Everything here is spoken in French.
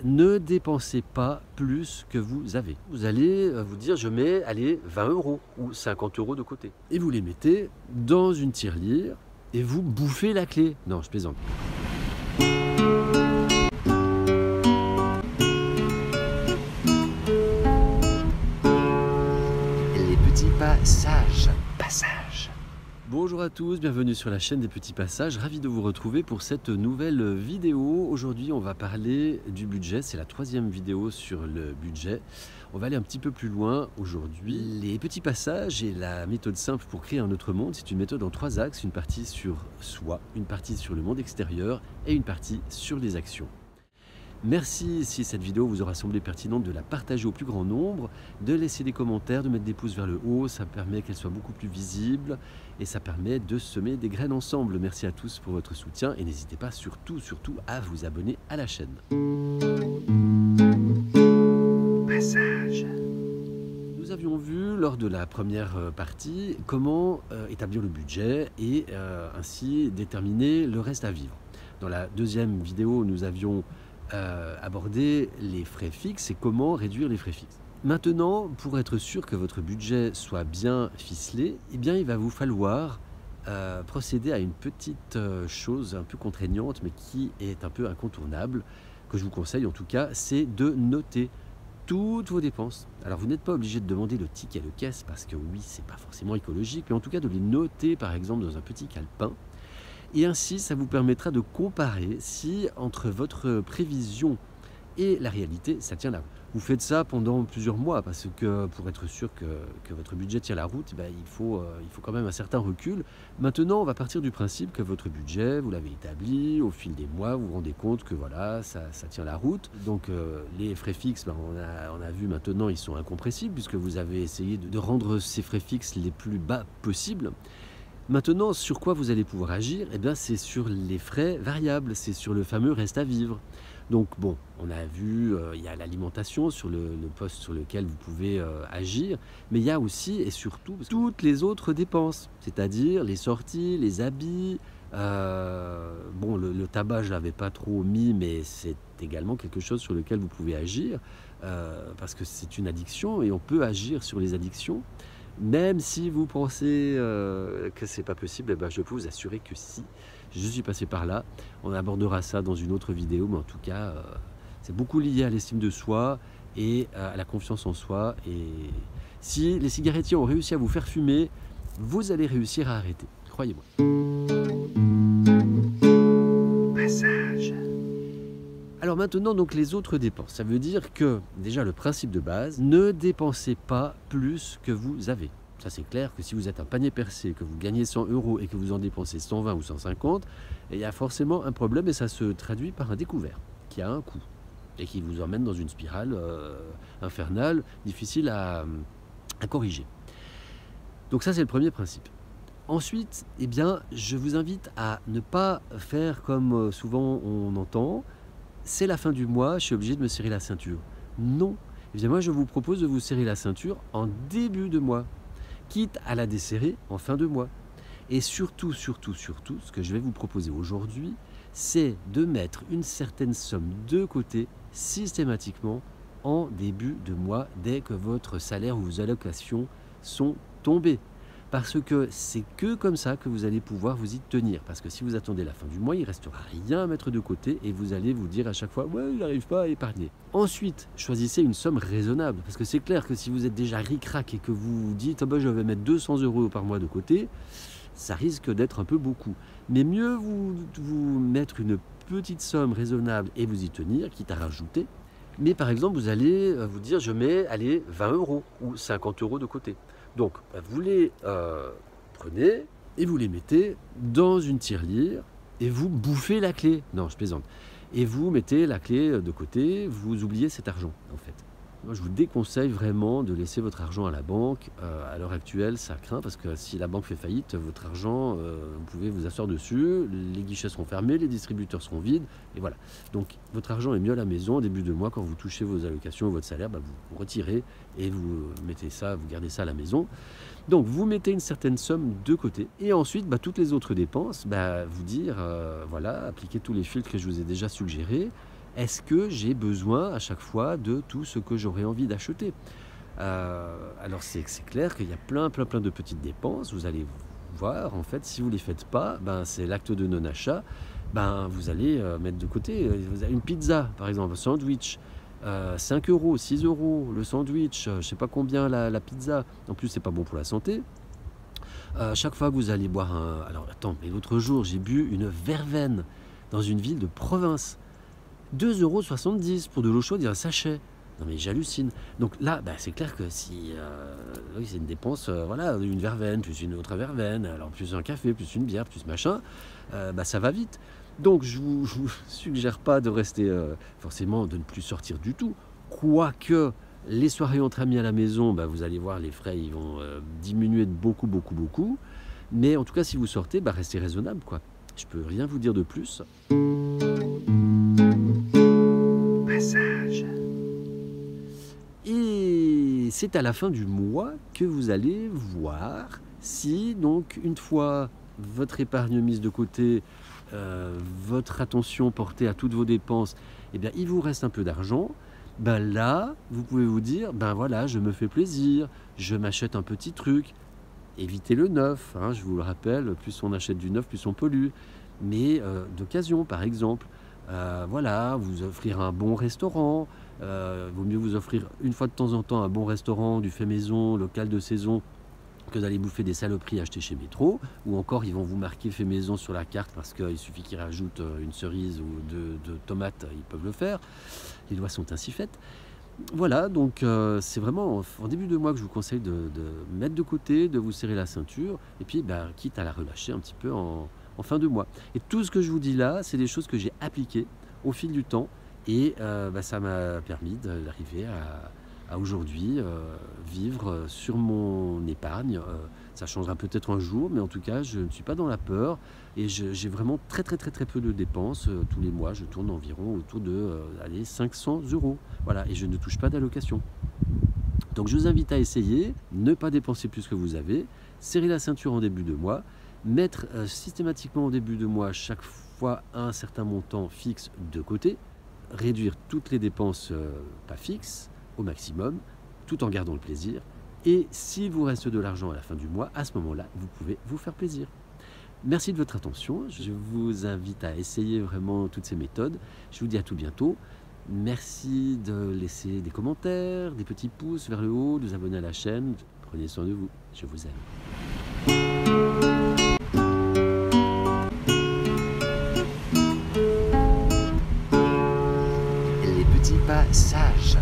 ne dépensez pas plus que vous avez. Vous allez vous dire, je mets, allez, 20 € ou 50 € de côté. Et vous les mettez dans une tirelire et vous bouffez la clé. Non, je plaisante. Les petits passages. Bonjour à tous, bienvenue sur la chaîne des petits passages, ravi de vous retrouver pour cette nouvelle vidéo. Aujourd'hui on va parler du budget, c'est la troisième vidéo sur le budget. On va aller un petit peu plus loin aujourd'hui. Les petits passages et la méthode simple pour créer un autre monde, c'est une méthode en 3 axes, une partie sur soi, une partie sur le monde extérieur et une partie sur les actions. Merci si cette vidéo vous aura semblé pertinente de la partager au plus grand nombre, de laisser des commentaires, de mettre des pouces vers le haut, ça permet qu'elle soit beaucoup plus visible et ça permet de semer des graines ensemble. Merci à tous pour votre soutien et n'hésitez pas surtout à vous abonner à la chaîne. Passage. Nous avions vu lors de la première partie comment établir le budget et ainsi déterminer le reste à vivre. Dans la deuxième vidéo, nous avions aborder les frais fixes et comment réduire les frais fixes. Maintenant, pour être sûr que votre budget soit bien ficelé, eh bien, il va vous falloir procéder à une petite chose un peu contraignante, mais qui est un peu incontournable, que je vous conseille en tout cas, c'est de noter toutes vos dépenses. Alors, vous n'êtes pas obligé de demander le ticket de caisse, parce que oui, c'est pas forcément écologique, mais en tout cas de les noter, par exemple, dans un petit calepin. Et ainsi, ça vous permettra de comparer si entre votre prévision et la réalité, ça tient la route. Vous faites ça pendant plusieurs mois parce que pour être sûr que votre budget tient la route, ben, il faut quand même un certain recul. Maintenant, on va partir du principe que votre budget, vous l'avez établi au fil des mois, vous vous rendez compte que voilà, ça tient la route. Donc les frais fixes, ben, on a vu maintenant, ils sont incompressibles puisque vous avez essayé de rendre ces frais fixes les plus bas possibles. Maintenant, sur quoi vous allez pouvoir agir? Eh bien, c'est sur les frais variables, c'est sur le fameux reste à vivre. Donc bon, on a vu, il y a l'alimentation sur le poste sur lequel vous pouvez agir, mais il y a aussi et surtout toutes les autres dépenses, c'est-à-dire les sorties, les habits. Bon, le tabac, je ne l'avais pas trop mis, mais c'est également quelque chose sur lequel vous pouvez agir, parce que c'est une addiction et on peut agir sur les addictions. Même si vous pensez que c'est pas possible, eh ben je peux vous assurer que si. Je suis passé par là. On abordera ça dans une autre vidéo, mais en tout cas, c'est beaucoup lié à l'estime de soi et à la confiance en soi. Et si les cigarettiers ont réussi à vous faire fumer, vous allez réussir à arrêter. Croyez-moi. Passage. Alors maintenant, donc les autres dépenses, ça veut dire que, déjà le principe de base, ne dépensez pas plus que vous avez. Ça c'est clair que si vous êtes un panier percé, que vous gagnez 100 € et que vous en dépensez 120 ou 150, il y a forcément un problème et ça se traduit par un découvert qui a un coût et qui vous emmène dans une spirale infernale, difficile à corriger. Donc ça c'est le premier principe. Ensuite, eh bien, je vous invite à ne pas faire comme souvent on entend, c'est la fin du mois, je suis obligé de me serrer la ceinture. Non, eh bien, moi je vous propose de vous serrer la ceinture en début de mois, quitte à la desserrer en fin de mois. Et surtout, ce que je vais vous proposer aujourd'hui, c'est de mettre une certaine somme de côté systématiquement en début de mois, dès que votre salaire ou vos allocations sont tombées. Parce que c'est que comme ça que vous allez pouvoir vous y tenir. Parce que si vous attendez la fin du mois, il ne restera rien à mettre de côté et vous allez vous dire à chaque fois « ouais, il n'arrive pas à épargner ». Ensuite, choisissez une somme raisonnable. Parce que c'est clair que si vous êtes déjà ric-rac et que vous vous dites « oh ben, je vais mettre 200 € par mois de côté », ça risque d'être un peu beaucoup. Mais mieux vous mettre une petite somme raisonnable et vous y tenir, quitte à rajouter. Mais par exemple, vous allez vous dire « je mets, allez, 20 € ou 50 € de côté ». Donc, vous les prenez et vous les mettez dans une tirelire et vous bouffez la clé. Non, je plaisante. Et vous mettez la clé de côté, vous oubliez cet argent, en fait. Moi, je vous déconseille vraiment de laisser votre argent à la banque. À l'heure actuelle, ça craint parce que si la banque fait faillite, votre argent, vous pouvez vous asseoir dessus, les guichets seront fermés, les distributeurs seront vides, et voilà. Donc, votre argent est mieux à la maison. Au début de mois, quand vous touchez vos allocations ou votre salaire, bah, vous retirez et vous mettez ça, vous gardez ça à la maison. Donc, vous mettez une certaine somme de côté. Et ensuite, bah, toutes les autres dépenses, bah, vous dire, voilà, appliquez tous les filtres que je vous ai déjà suggérés. est-ce que j'ai besoin à chaque fois de tout ce que j'aurais envie d'acheter? Alors c'est clair qu'il y a plein de petites dépenses. Vous allez voir, en fait, si vous ne les faites pas, ben, c'est l'acte de non-achat. Ben, vous allez mettre de côté vous avez une pizza, par exemple, un sandwich. 5 euros, 6 euros le sandwich, je ne sais pas combien la pizza. En plus, c'est pas bon pour la santé. Chaque fois que vous allez boire un... Alors attends, mais l'autre jour, j'ai bu une verveine dans une ville de province. 2,70 € pour de l'eau chaude et un sachet. Non mais j'hallucine. Donc là, bah, c'est clair que si... oui, c'est une dépense, voilà, une verveine, plus une autre verveine, alors plus un café, plus une bière, plus machin, bah, ça va vite. Donc je vous suggère pas de rester, forcément, de ne plus sortir du tout. Quoique, les soirées entre amis à la maison, bah, vous allez voir, les frais, ils vont diminuer de beaucoup. Mais en tout cas, si vous sortez, bah, restez raisonnable, quoi. Je peux rien vous dire de plus. Passage. Et c'est à la fin du mois que vous allez voir si, donc, une fois votre épargne mise de côté, votre attention portée à toutes vos dépenses, eh bien, il vous reste un peu d'argent. Ben là, vous pouvez vous dire, ben voilà, je me fais plaisir, je m'achète un petit truc. Évitez le neuf, hein, je vous le rappelle, plus on achète du neuf, plus on pollue. Mais d'occasion, par exemple, voilà, vous offrir un bon restaurant. Vaut mieux vous offrir une fois de temps en temps un bon restaurant du fait maison, local de saison, que d'aller bouffer des saloperies achetées chez Métro, ou encore ils vont vous marquer fait maison sur la carte parce qu'il suffit qu'ils rajoutent une cerise ou de tomates, ils peuvent le faire. Les lois sont ainsi faites. Voilà, donc c'est vraiment en début de mois que je vous conseille de mettre de côté, de vous serrer la ceinture, et puis bah, quitte à la relâcher un petit peu en fin de mois. Et tout ce que je vous dis là, c'est des choses que j'ai appliquées au fil du temps, et bah, ça m'a permis d'arriver à aujourd'hui vivre sur mon épargne. Ça changera peut-être un jour, mais en tout cas, je ne suis pas dans la peur, et j'ai vraiment très peu de dépenses. Tous les mois, je tourne environ autour de 500 €. Voilà, et je ne touche pas d'allocation. Donc je vous invite à essayer, ne pas dépenser plus que vous avez, serrer la ceinture en début de mois, mettre systématiquement au début de mois chaque fois un certain montant fixe de côté, réduire toutes les dépenses pas fixes au maximum, tout en gardant le plaisir. Et s'il vous reste de l'argent à la fin du mois, à ce moment-là, vous pouvez vous faire plaisir. Merci de votre attention. Je vous invite à essayer vraiment toutes ces méthodes. Je vous dis à tout bientôt. Merci de laisser des commentaires, des petits pouces vers le haut, de vous abonner à la chaîne. Prenez soin de vous. Je vous aime. Les petits passages.